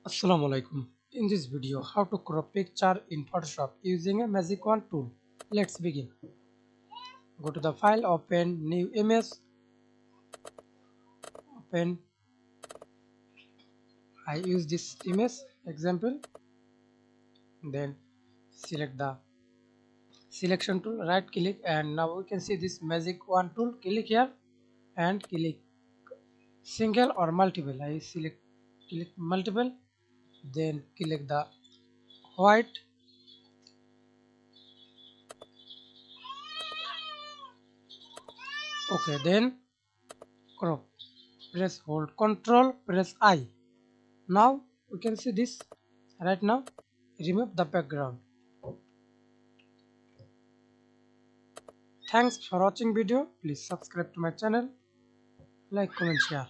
Assalamu alaikum. In this video, how to crop picture in Photoshop using a Magic Wand tool. Let's begin. Go to the file, open new image, open. I use this image example. Then select the selection tool, right click, and now we can see this Magic Wand tool. Click here and click single or multiple. I click multiple. Then click the white. Okay, then crop. Press hold Control, press I. Now we can see this. Right now, remove the background. Thanks for watching video. Please subscribe to my channel, like, comment, share.